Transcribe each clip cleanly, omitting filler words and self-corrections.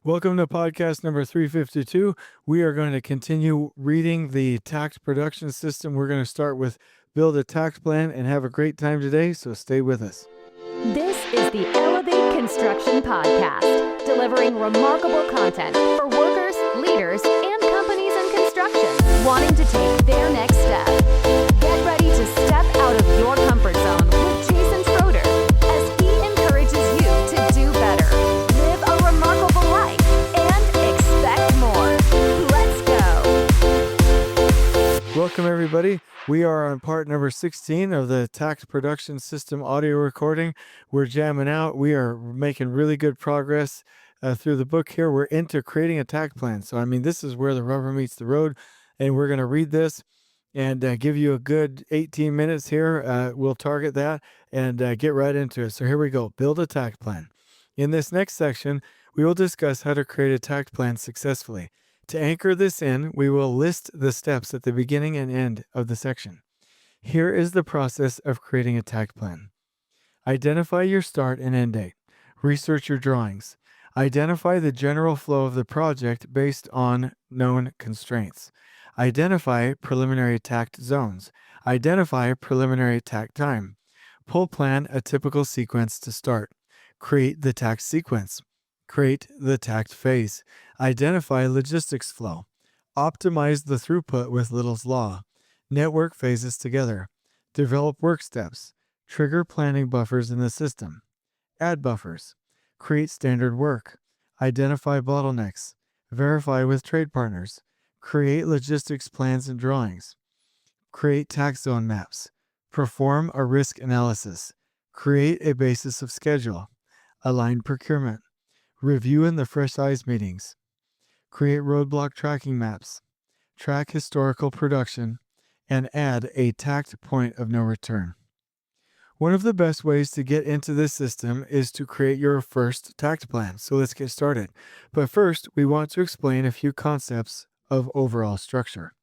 Welcome to podcast number 352. We are going to continue reading the Takt Production System. We're going to start with build a Takt plan and have a great time today, so stay with us. This is the Elevate Construction Podcast, delivering remarkable content for workers, leaders, and companies in construction wanting to take their next step. Get ready to step out of your comfort zone with Schroeder as he encourages you to do better, live a remarkable life, and expect more. Let's go. Welcome, everybody. We are on part number 16 of the Takt Production System audio recording. We're jamming out. We are making really good progress through the book here. We're into creating a Takt plan. So, this is where the rubber meets the road, and we're going to read this and give you a good 18 minutes here. We'll target that and get right into it. So here we go. Build a Takt plan. In this next section, we will discuss how to create a Takt plan successfully. To anchor this in, we will list the steps at the beginning and end of the section. Here is the process of creating a Takt plan. Identify your start and end date. Research your drawings. Identify the general flow of the project based on known constraints. Identify preliminary takt zones. Identify preliminary takt time. Pull plan a typical sequence to start. Create the takt sequence. Create the takt phase. Identify logistics flow. Optimize the throughput with Little's Law. Network phases together. Develop work steps. Trigger planning buffers in the system. Add buffers. Create standard work. Identify bottlenecks. Verify with trade partners. Create logistics plans and drawings. Create takt zone maps. Perform a risk analysis. Create a basis of schedule. Align procurement. Review in the fresh eyes meetings. Create roadblock tracking maps. Track historical production. And add a takt point of no return. One of the best ways to get into this system is to create your first takt plan. So let's get started. But first, we want to explain a few concepts of overall structure.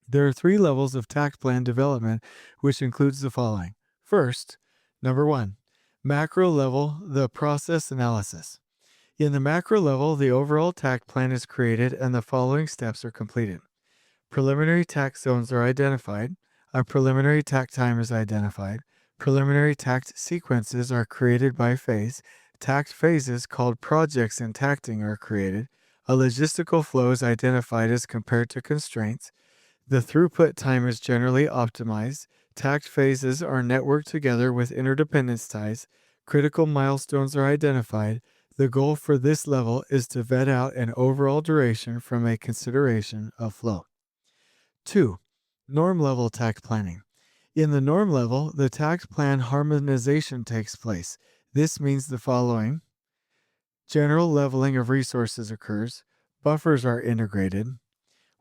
There are 3 levels of takt plan development, which includes the following. First, number 1, macro level, the process analysis. In the macro level, the overall takt plan is created and the following steps are completed. Preliminary takt zones are identified. A preliminary takt time is identified. Preliminary takt sequences are created by phase. Takt phases called projects in Tacting are created. A logistical flow is identified as compared to constraints. The throughput time is generally optimized. Takt phases are networked together with interdependence ties. Critical milestones are identified. The goal for this level is to vet out an overall duration from a consideration of flow. 2. Norm level takt planning. In the norm level, the takt plan harmonization takes place. This means the following. General leveling of resources occurs. Buffers are integrated.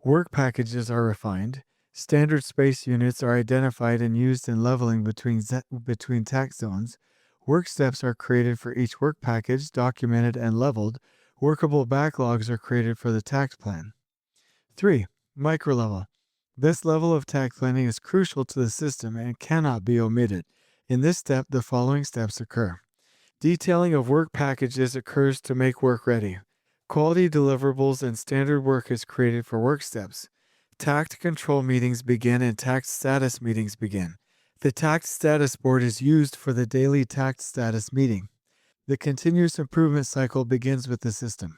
Work packages are refined. Standard space units are identified and used in leveling between takt zones. Work steps are created for each work package, documented and leveled. Workable backlogs are created for the takt plan. 3. Micro level. This level of takt planning is crucial to the system and cannot be omitted. In this step, the following steps occur. Detailing of work packages occurs to make work ready. Quality deliverables and standard work is created for work steps. Takt control meetings begin and takt status meetings begin. The takt status board is used for the daily takt status meeting. The continuous improvement cycle begins with the system.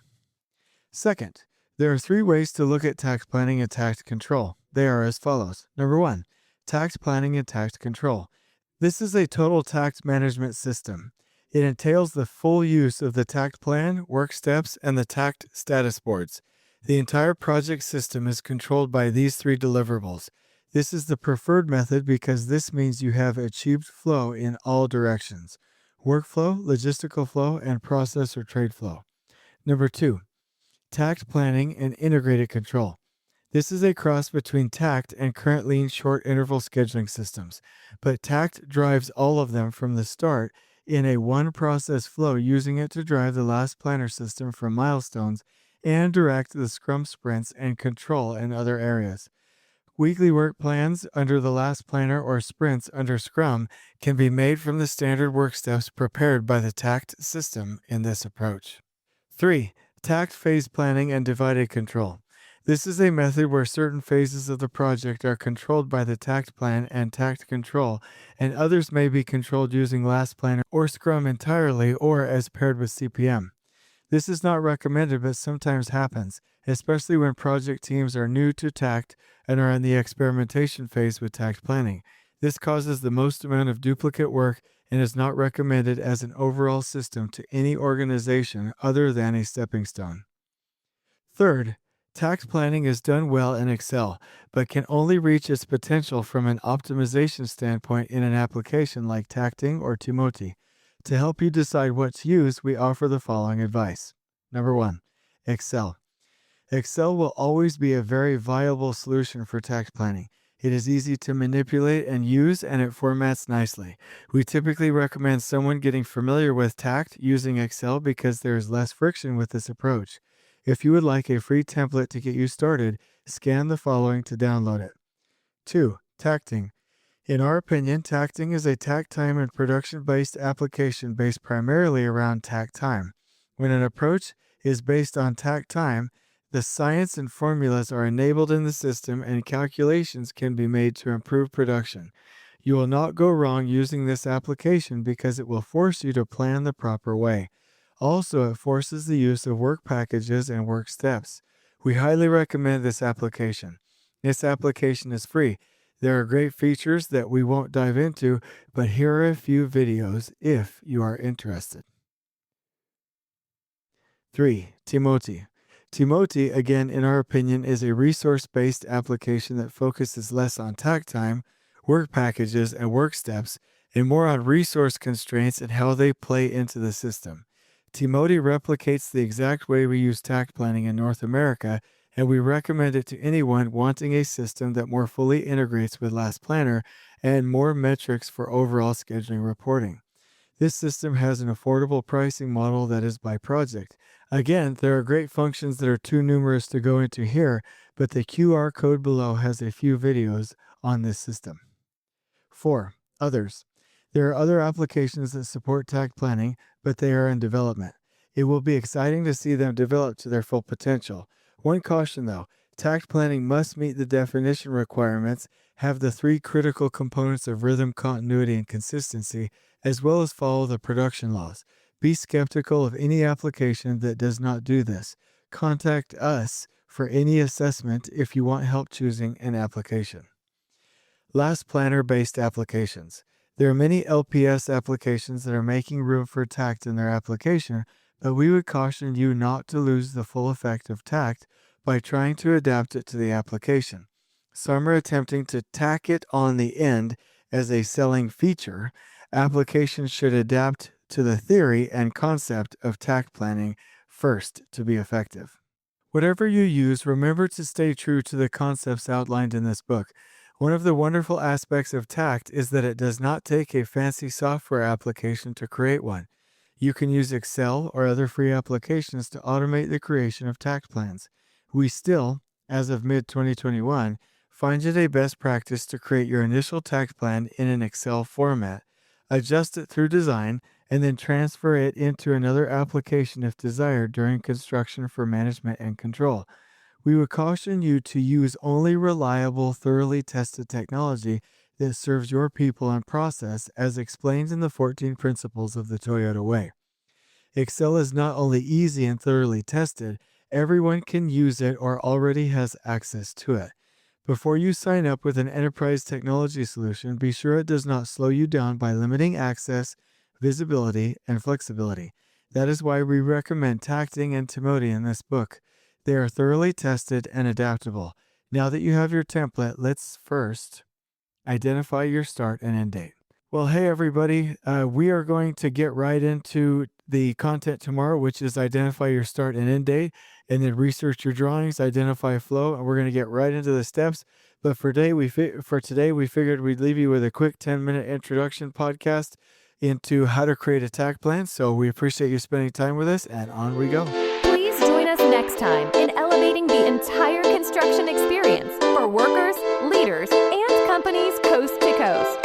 Second, there are 3 ways to look at takt planning and takt control. They are as follows. Number 1, takt planning and takt control. This is a total takt management system. It entails the full use of the takt plan, work steps, and the takt status boards. The entire project system is controlled by these 3 deliverables. This is the preferred method because this means you have achieved flow in all directions. Workflow, logistical flow, and process or trade flow. Number 2, takt planning and integrated control. This is a cross between takt and current lean short interval scheduling systems, but takt drives all of them from the start in a one process flow, using it to drive the last planner system for milestones and direct the scrum sprints and control in other areas. Weekly work plans under the last planner or sprints under Scrum can be made from the standard work steps prepared by the Takt system in this approach. 3. Takt phase planning and divided control. This is a method where certain phases of the project are controlled by the Takt plan and Takt control, and others may be controlled using Last Planner or Scrum entirely or as paired with CPM. This is not recommended but sometimes happens, especially when project teams are new to Takt and are in the experimentation phase with Takt planning. This causes the most amount of duplicate work and is not recommended as an overall system to any organization other than a stepping stone. Third, tax planning is done well in Excel, but can only reach its potential from an optimization standpoint in an application like Tacting or Timoti. To help you decide what to use, we offer the following advice. Number 1, Excel. Excel will always be a very viable solution for tax planning. It is easy to manipulate and use, and it formats nicely. We typically recommend someone getting familiar with Takt using Excel because there is less friction with this approach. If you would like a free template to get you started, scan the following to download it. 2. Tacting. In our opinion, Tacting is a takt time and production-based application based primarily around takt time. When an approach is based on takt time, the science and formulas are enabled in the system and calculations can be made to improve production. You will not go wrong using this application because it will force you to plan the proper way. Also, it forces the use of work packages and work steps. We highly recommend this application. This application is free. There are great features that we won't dive into, but here are a few videos if you are interested. 3. Timoti. Timoti, again, in our opinion, is a resource-based application that focuses less on takt time, work packages, and work steps, and more on resource constraints and how they play into the system. Timoti replicates the exact way we use takt planning in North America, and we recommend it to anyone wanting a system that more fully integrates with Last Planner and more metrics for overall scheduling reporting. This system has an affordable pricing model that is by project. Again, there are great functions that are too numerous to go into here, but the QR code below has a few videos on this system. 4. Others. There are other applications that support takt planning, but they are in development. It will be exciting to see them develop to their full potential. One caution though, takt planning must meet the definition requirements, have the 3 critical components of rhythm, continuity, and consistency, as well as follow the production laws. Be skeptical of any application that does not do this. Contact us for any assessment if you want help choosing an application. Last Planner-based applications. There are many LPS applications that are making room for takt in their application, but we would caution you not to lose the full effect of takt by trying to adapt it to the application. Some are attempting to tack it on the end as a selling feature. Applications should adapt to the theory and concept of takt planning first to be effective. Whatever you use, remember to stay true to the concepts outlined in this book. One of the wonderful aspects of Takt is that it does not take a fancy software application to create one. You can use Excel or other free applications to automate the creation of takt plans. We still, as of mid-2021, find it a best practice to create your initial takt plan in an Excel format, adjust it through design, and then transfer it into another application if desired during construction for management and control. We would caution you to use only reliable, thoroughly tested technology that serves your people and process as explained in the 14 principles of the Toyota Way. Excel is not only easy and thoroughly tested, everyone can use it or already has access to it. Before you sign up with an enterprise technology solution, be sure it does not slow you down by limiting access, visibility, and flexibility. That is why we recommend Tacting and Timoti in this book. They are thoroughly tested and adaptable. Now that you have your template, let's first identify your start and end date. Well, hey everybody, we are going to get right into the content tomorrow, which is identify your start and end date, and then research your drawings, identify flow, and we're going to get right into the steps. But for today, we figured we'd leave you with a quick 10-minute introduction podcast into how to create a takt plan. So we appreciate you spending time with us, and on we go. Please join us next time in elevating the entire construction experience for workers, leaders, and companies coast to coast.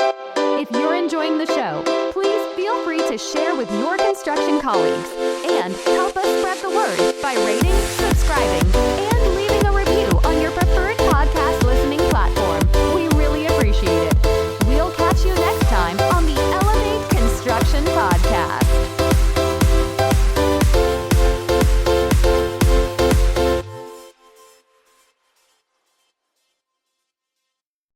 If you're enjoying the show, please feel free to share with your construction colleagues and help us spread the word by rating